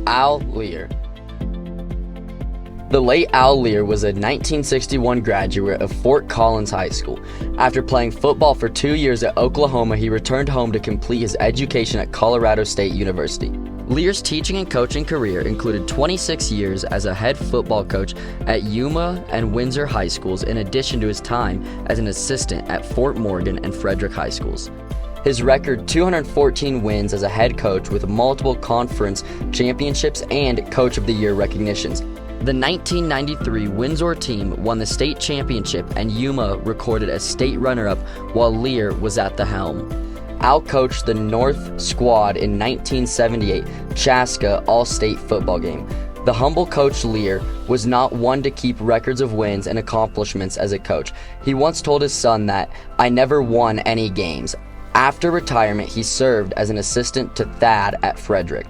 Al Lear. The late Al Lear was a 1961 graduate of Fort Collins High School. After playing football for 2 years at Oklahoma, he returned home to complete his education at Colorado State University. Lear's teaching and coaching career included 26 years as a head football coach at Yuma and Windsor High Schools, in addition to his time as an assistant at Fort Morgan and Frederick High Schools. His record, 214 wins as a head coach with multiple conference championships and Coach of the Year recognitions. The 1993 Windsor team won the state championship, and Yuma recorded as state runner-up while Lear was at the helm. Al coached the North squad in 1978 Chaska All-State football game. The humble coach Lear was not one to keep records of wins and accomplishments as a coach. He once told his son that, "I never won any games." After retirement, he served as an assistant to Thad at Frederick.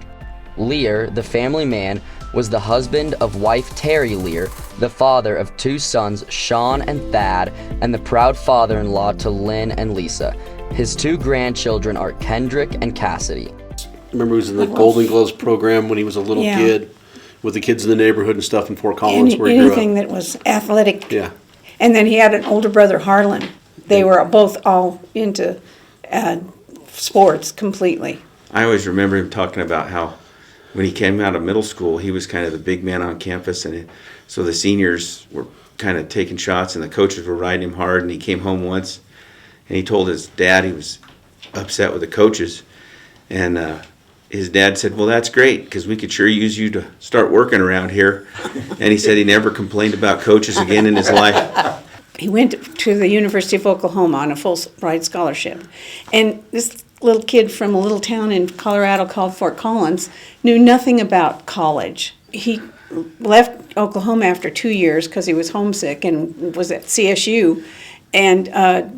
Lear, the family man, was the husband of wife Terry Lear, the father of 2 sons, Sean and Thad, and the proud father-in-law to Lynn and Lisa. His 2 grandchildren are Kendrick and Cassidy. I remember he was in the Golden Gloves program when he was a little kid, with the kids in the neighborhood and stuff in Fort Collins, where he grew up. Anything that was athletic. Yeah. And then he had an older brother, Harlan. They were both all into sports completely. I always remember him talking about how when he came out of middle school, he was kind of the big man on campus, and so the seniors were kind of taking shots, and the coaches were riding him hard, and he came home once, and he told his dad he was upset with the coaches, and his dad said, "Well, that's great, because we could sure use you to start working around here," and he said he never complained about coaches again in his life. He went to the University of Oklahoma on a full-ride scholarship, and this little kid from a little town in Colorado called Fort Collins knew nothing about college. He left Oklahoma after 2 years because he was homesick and was at CSU. And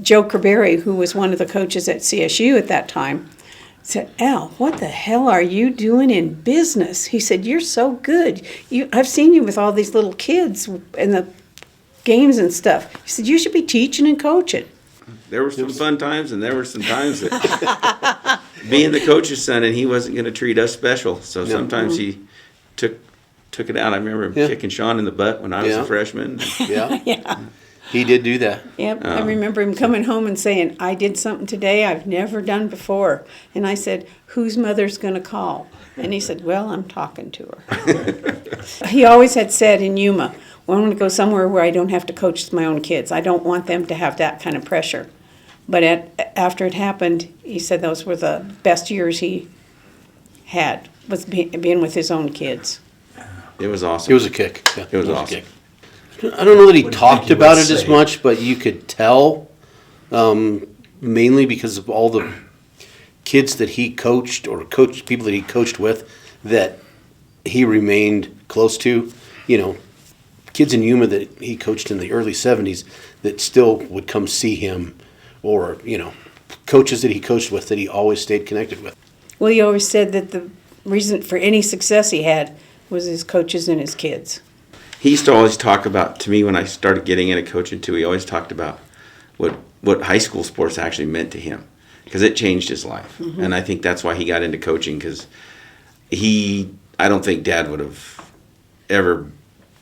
Joe Kerberry, who was one of the coaches at CSU at that time, said, "Al, what the hell are you doing in business?" He said, "You're so good. I've seen you with all these little kids in the games and stuff." He said, "You should be teaching and coaching." There were some fun times, and there were some times that being the coach's son, and he wasn't going to treat us special. So sometimes he took it out. I remember him kicking Sean in the butt when I was a freshman. Yeah. He did do that. Yep. I remember him coming home and saying, "I did something today I've never done before." And I said, "Whose mother's going to call?" And he said, "Well, I'm talking to her." He always had said in Yuma, "Well, I want to go somewhere where I don't have to coach my own kids. I don't want them to have that kind of pressure." But after it happened, he said those were the best years he had, was being with his own kids. It was awesome. It was a kick. Yeah, it was awesome. I don't know that he talked about it as much, but you could tell, mainly because of all the kids that he coached or people that he coached with, that he remained close to. You know, kids in Yuma that he coached in the early 70s that still would come see him, or, you know, coaches that he coached with that he always stayed connected with. Well, he always said that the reason for any success he had was his coaches and his kids. He used to always talk about, to me when I started getting into coaching too, he always talked about what high school sports actually meant to him, because it changed his life. Mm-hmm. And I think that's why he got into coaching, because I don't think Dad would have ever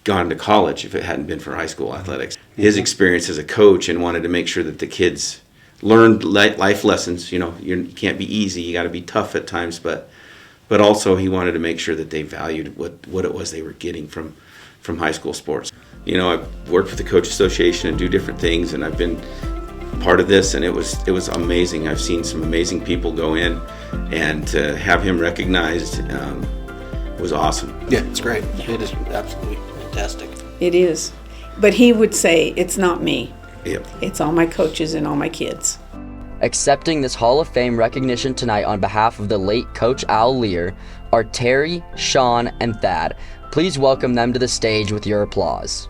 gone to college if it hadn't been for high school athletics. His experience as a coach, and wanted to make sure that the kids learned life lessons. You know, you can't be easy, you got to be tough at times, but also he wanted to make sure that they valued what it was they were getting from high school sports. You know, I've worked with the Coach Association and do different things, and I've been part of this, and it was amazing. I've seen some amazing people go in, and to have him recognized was awesome. Yeah, it's great. It is absolutely fantastic. It is. But he would say, "It's not me. Yep. It's all my coaches and all my kids." Accepting this Hall of Fame recognition tonight on behalf of the late Coach Al Lear are Terry, Sean, and Thad. Please welcome them to the stage with your applause.